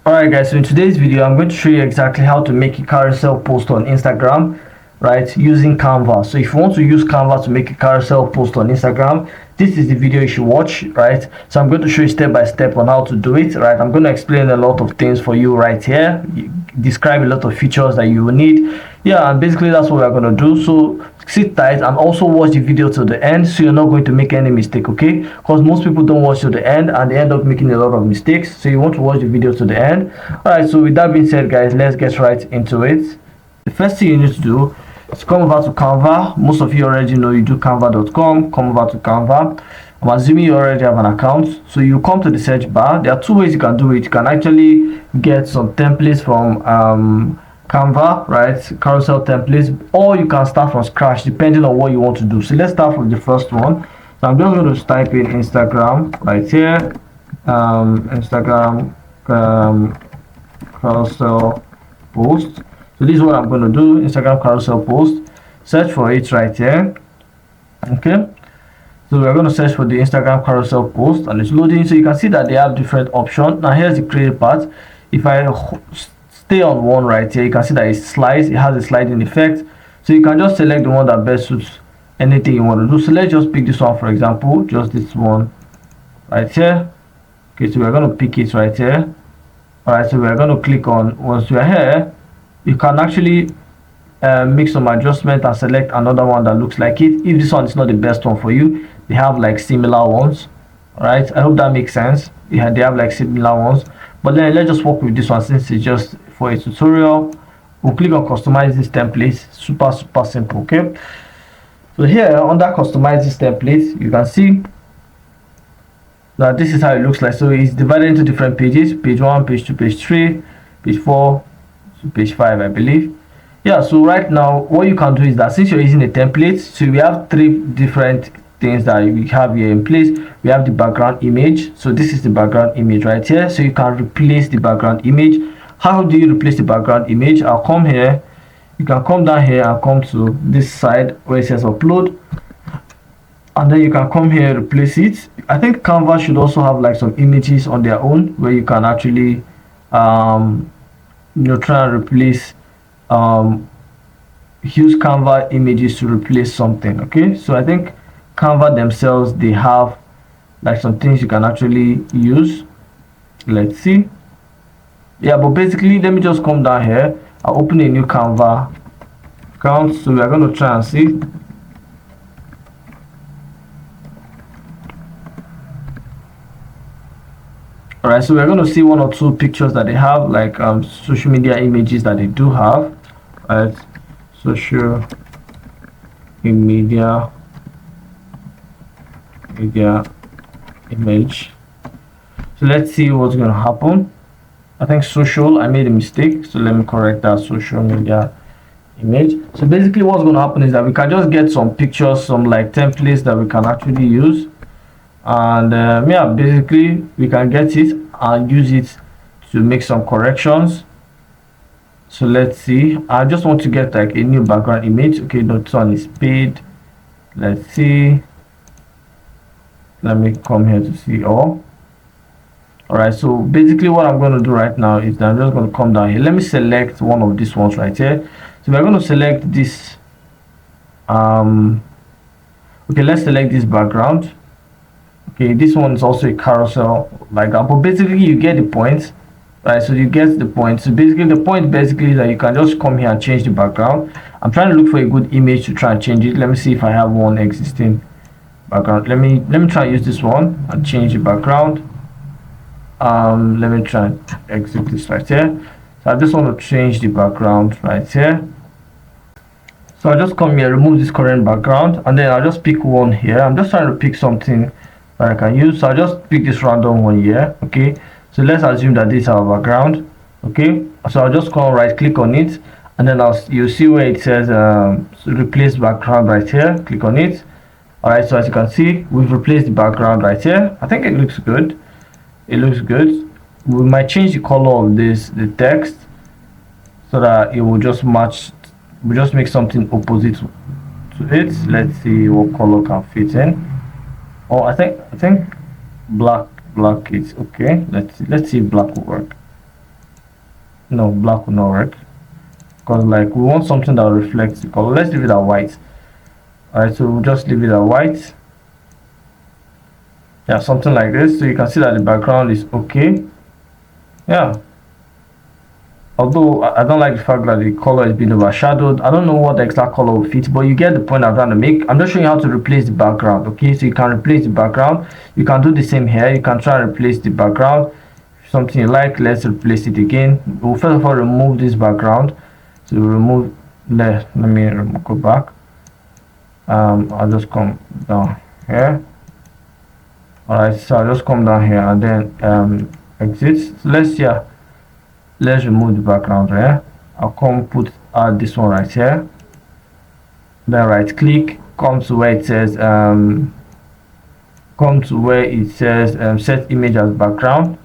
Alright guys, so in today's video I'm going to show you exactly how to make a carousel post on Instagram, right, using Canva. So if you want to use Canva to make a carousel post on Instagram, this is the video you should watch, right? So I'm going to show you step by step on how to do it, right? I'm going to explain a lot of things for you right here, describe a lot of features that you will need. Yeah, and basically that's what we're going to do. So sit tight and also watch the video till the end, so you're not going to make any mistake, okay? Because most people don't watch till the end and they end up making a lot of mistakes. So you want to watch the video to the end. All right, so with that being said guys, let's get right into it. The first thing you need to do is come over to Canva. Most of you already know you do canva.com. Come over to Canva. I'm assuming you already have an account, so you come to the search bar. There are two ways you can do it. You can actually get some templates from Canva, right, carousel templates, or you can start from scratch depending on what you want to do. So let's start with the first one. So I'm just going to type in Instagram right here, Instagram carousel post. So this is what I'm going to do, Instagram carousel post. Search for it right here. Okay, so we're going to search for the Instagram carousel post and it's loading. So you can see that they have different options. Now here's the create part. If I stay on one right here, you can see that it slides. It has a sliding effect, so you can just select the one that best suits anything you want to do. So let's just pick this one, for example, just this one right here. Okay, so we're going to pick it right here. All right, so we're going to click on, once we're here, you can actually make some adjustment and select another one that looks like it. If this one is not the best one for you, they have like similar ones. All right, I hope that makes sense. Yeah, they have like similar ones, but then let's just work with this one since it's just for a tutorial. We'll click on customize this template. Super simple. Okay, so here under customize this template, you can see that this is how it looks like. So it's divided into different pages: page 1, page 2, page 3, page 4 to page 5, I believe. Yeah, so right now what you can do is that since you're using a template, so we have three different things that we have here in place. We have the background image. So this is the background image right here, so you can replace the background image. How do you replace the background image? I'll come here, you can come down here and come to this side where it says upload, and then you can come here, replace it. I think Canva should also have like some images on their own where you can actually try and replace use Canva images to replace something. Okay, so I think Canva themselves, they have like some things you can actually use. Let's see. Yeah, but basically let me just come down here. I'll open a new Canva account, so we are going to try and see. All right, so we're going to see one or two pictures that they have, like social media images that they do have. Right, social media image. So let's see what's going to happen. I think social, I made a mistake, so let me correct that. Social media image. So basically what's going to happen is that we can just get some pictures, some like templates that we can actually use, and yeah, basically we can get it and use it to make some corrections. So let's see, I just want to get like a new background image. Okay, this one is paid. Let's see, let me come here to see all. All right, so basically what I'm going to do right now is that I'm just going to come down here. Let me select one of these ones right here. So we're going to select this okay, let's select this background. Okay, this one is also a carousel like that, but basically you get the point, right? So you get the point. So basically the point basically is that you can just come here and change the background. I'm trying to look for a good image to try and change it. Let me see if I have one existing background. Let me try and use this one and change the background. Let me try and exit this right here. So I just want to change the background right here. So I just come here, remove this current background, and then I'll just pick one here. I'm just trying to pick something that I can use, so I'll just pick this random one here. Okay, so let's assume that this is our background. Okay, so I'll just come right click on it, and then you'll see where it says replace background right here. Click on it. All right, so as you can see, we've replaced the background right here. I think it looks good. It looks good. We might change the color of the text, so that it will just match. We just make something opposite to it. Let's see what color can fit in. Oh, I think black is okay. Let's see if black will work. no, black will not work, because like we want something that will reflect the color. Let's leave it at white. All right, so we'll just leave it at white. Yeah, something like this. So you can see that the background is okay. Yeah, although I don't like the fact that the color is being overshadowed. I don't know what the exact color will fit, but you get the point I'm trying to make. I'm just showing you how to replace the background. Okay, so you can replace the background. You can do the same here. You can try and replace the background. Something you like, let's replace it again. We'll first of all remove this background. So remove, let me go back. I'll just come down here. All right, so I'll just come down here and then exit. So let's remove the background here. I'll add this one right here. Then right click, come to where it says set image as background,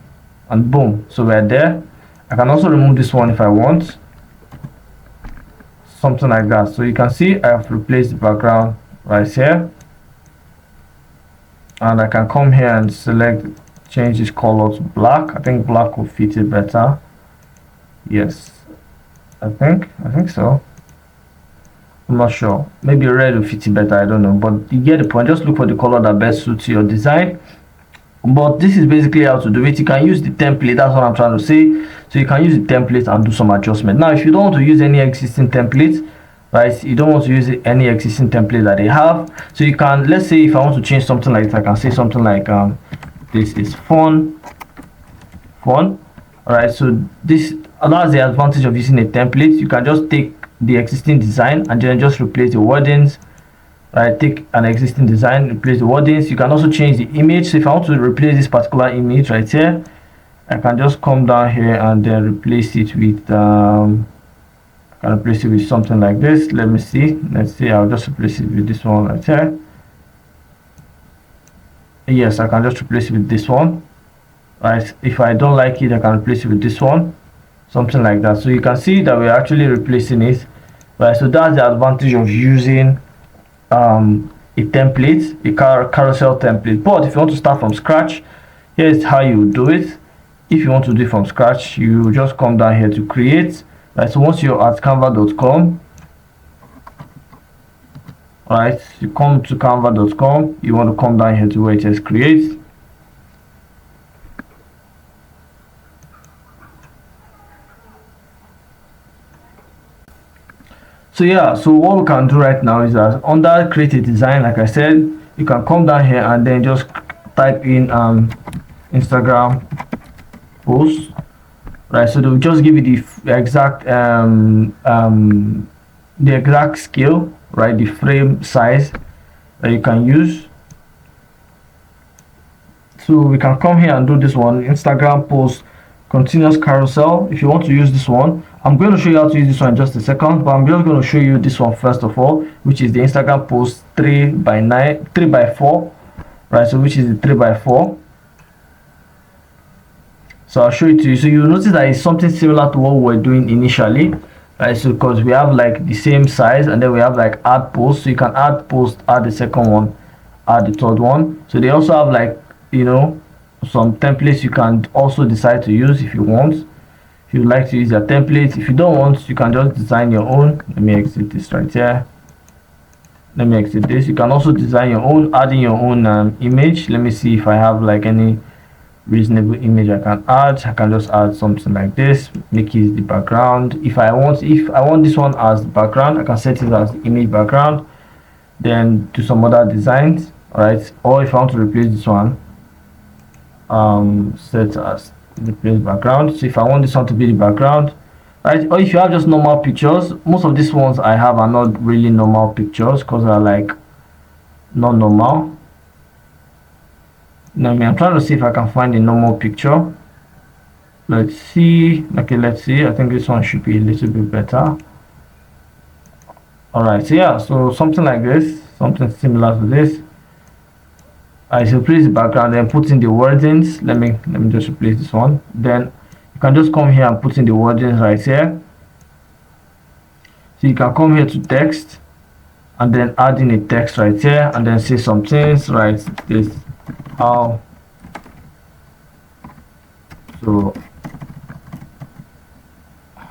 and boom, so we're there. I can also remove this one if I want, something like that. So you can see I have replaced the background right here, and I can come here and change this color to black. I think black will fit it better. Yes, I think so. I'm not sure, maybe red will fit it better, I don't know, but you get the point. Just look for the color that best suits your design. But this is basically how to do it. You can use the template, that's what I'm trying to say. So you can use the template and do some adjustment. Now if you don't want to use any existing templates, right, you don't want to use any existing template that they have, so you can, let's say if I want to change something like this, I can say something like this is fun. All right, so that's the advantage of using a template. You can just take the existing design and then just replace the wordings. Right, take an existing design, replace the wordings. You can also change the image. So if I want to replace this particular image right here, I can just come down here and then replace it with something like this. Let's see, I'll just replace it with this one right here. Yes, I can just replace it with this one. Right, if I don't like it, I can replace it with this one, something like that. So you can see that we're actually replacing it. Right, so that's the advantage of using a template, a carousel template. But if you want to start from scratch, here's how you do it. If you want to do it from scratch, you just come down here to create. Right, so once you're at canva.com, right, you come to canva.com, you want to come down here to where it says create. So yeah, so what we can do right now is that under create a design, like I said, you can come down here and then just type in Instagram post, right? So they'll just give you the exact scale, right? The frame size that you can use. So we can come here and do this one, Instagram post continuous carousel. If you want to use this one, I'm going to show you how to use this one in just a second, but I'm just going to show you this one first of all, which is the Instagram post 3x4, right? So which is the 3x4. So I'll show it to you. So you'll notice that it's something similar to what we were doing initially, right? So because we have like the same size, and then we have like add post, so you can add post, add the second one, add the third one. So they also have like, you know, some templates you can also decide to use if you want. If you like to use your templates, if you don't want, you can just design your own. Let me exit this right here. Let me exit this. You can also design your own, add in your own image. Let me see if I have like any reasonable image I can add. I can just add something like this, make it the background. If I want this one as the background, I can set it as the image background, then do some other designs. All right, or if I want to replace this one, set as replace background. So if I want this one to be the background, right? Or if you have just normal pictures, most of these ones I have are not really normal pictures because they're like not normal. Now I'm trying to see if I can find a normal picture. Let's see. Okay, let's see. I think this one should be a little bit better. All right, so yeah, so something like this, something similar to this. I should replace the background, then put in the wordings. Let me just replace this one. Then you can just come here and put in the wordings right here. So you can come here to text and then add in a text right here and then say some things, right? This how so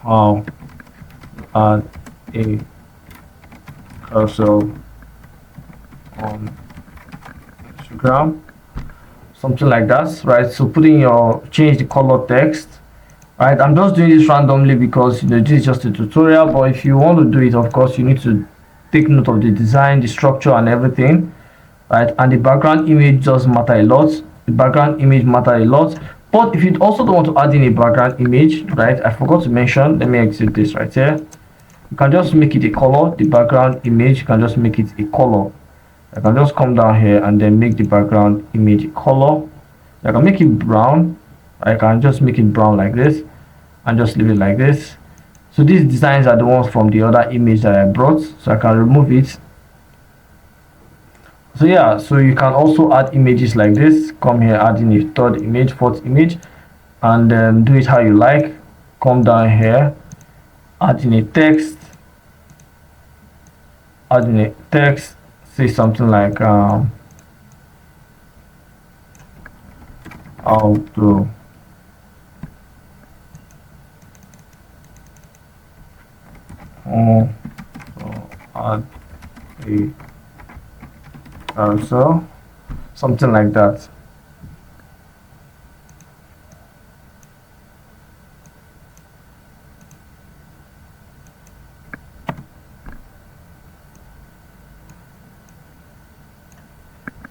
how add a carousel on Instagram, something like that, right? So put in your, change the color text, right? I'm just doing this randomly because this is just a tutorial, but if you want to do it, of course you need to take note of the design, the structure and everything, right? And the background image does matter a lot. The background image matter a lot. But if you also don't want to add in a background image, right, I forgot to mention, let me exit this right here. You can just make it a color. The background image, you can just make it a color. I can just come down here and then make the background image a color. I can make it brown. I can just make it brown like this and just leave it like this. So these designs are the ones from the other image that I brought, so I can remove it. So yeah, so you can also add images like this. Come here, add in a third image, fourth image, and do it how you like. Come down here, add in a text, say something like how to add a carousel, something like that.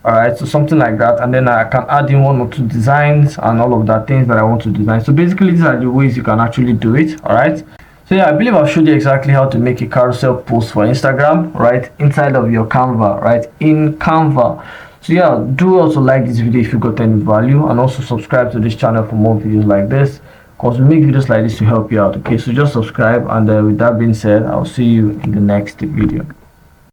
Alright, so something like that, and then I can add in one or two designs and all of that things that I want to design. So basically these are the ways you can actually do it. Alright, so yeah, I believe I've showed you exactly how to make a carousel post for Instagram, right, inside of your Canva, right, in Canva. So yeah, do also like this video if you got any value, and also subscribe to this channel for more videos like this, because we make videos like this to help you out. Okay, so just subscribe, and with that being said, I'll see you in the next video.